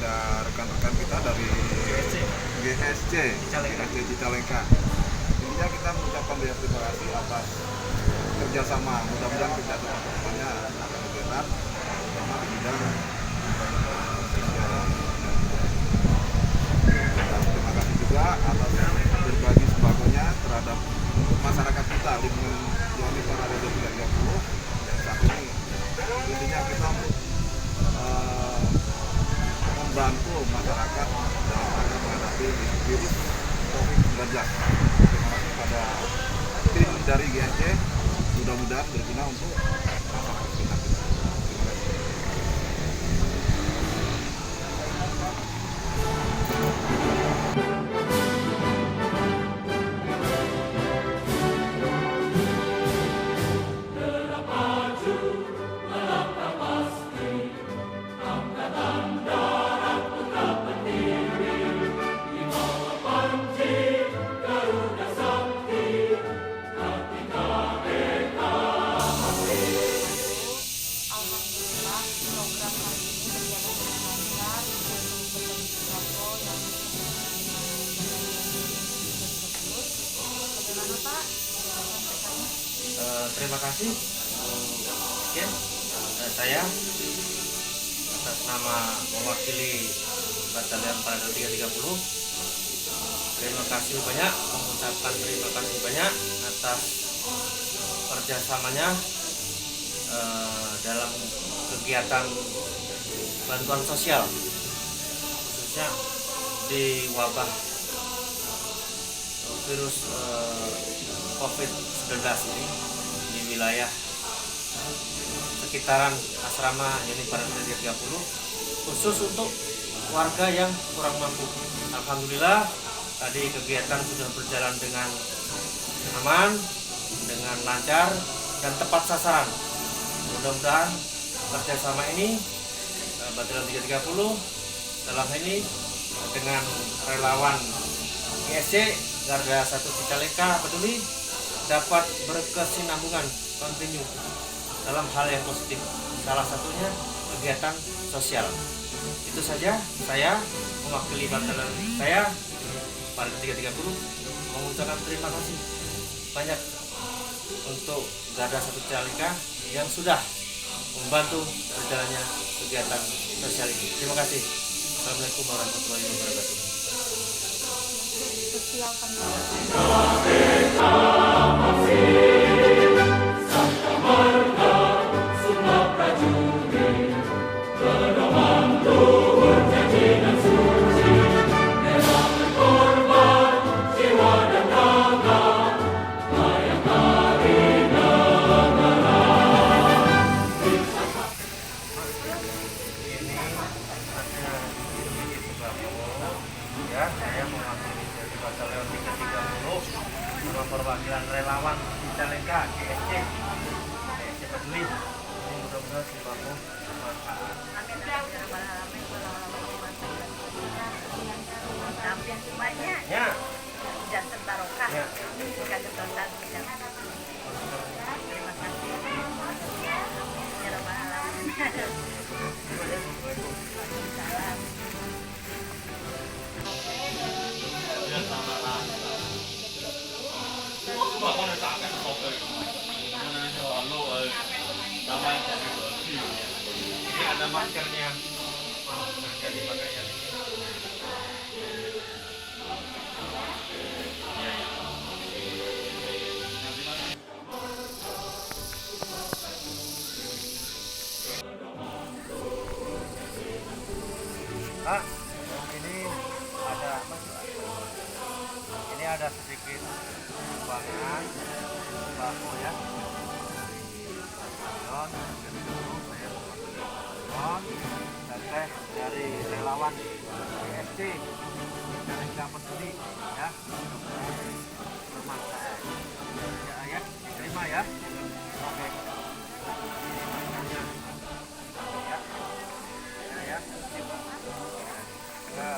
ada rekan-rekan kita dari GSC Cicalengka. Intinya kita mengucapkan banyak terima kasih atas kerjasama. Mudah-mudahan kerjasamanya akan lebih erat, terutama di bidang sejarah. Terima kasih juga atas berbagi sembakonya terhadap masyarakat kita lingkungan Yoni Parade 330. Saat ini intinya kita membantu masyarakat dalam rangka menghadapi virus COVID-19. Terima kasih pada tim dari GSC, mudah-mudahan berguna untuk masyarakat kita. Terima kasih. Alhamdulillah program hari ini berjalan dengan lancar untuk berbagi sembako yang tersebut. Bagaimana Pak? Sampaikannya. Terima kasih. Mungkin saya atas nama mewakili Batalion Parade 330, terima kasih banyak, mengucapkan terima kasih banyak atas kerjasamanya dalam kegiatan bantuan sosial, khususnya di wabah virus COVID-19 ini di wilayah sekitaran asrama Yoni Parade 330, khusus untuk warga yang kurang mampu. Alhamdulillah tadi kegiatan sudah berjalan dengan aman, dengan lancar dan tepat sasaran. Mudah-mudahan kerjasama ini Batalion 330 dalam ini dengan relawan GSC Garda 1 Cicalengka Peduli dapat berkesinambungan kontinu dalam hal yang positif, salah satunya kegiatan sosial. Itu saja, saya mewakili batalion saya Parade 330 mengucapkan terima kasih banyak untuk Garda 1 Cicalengka yang sudah membantu berjalannya kegiatan sosial ini. Terima kasih. Assalamualaikum warahmatullahi wabarakatuh. Sosial kami. Ya, saya mewakili dari Batalion 330 sama perwakilan relawan Cicalengka GSC Peduli. Ini mudah-mudahan sembako bermanfaat. Yang semuanya Ya, dan terbarokah ya. jika ketonton bidang. Terima kasih. Ya Rabbal Alamin. Salam. Ini ada maskernya. Masker dipakai yang ini. Ya, ya. Pak, ini ada apa sih, Pak? Ini ada sedikit sumbangan sembako ya. Dan teh dari relawan GSC Cicalengka Peduli ya, bermanfaat. Ya, ya, terima ya. Oke. Ya, ya, ya. Ya.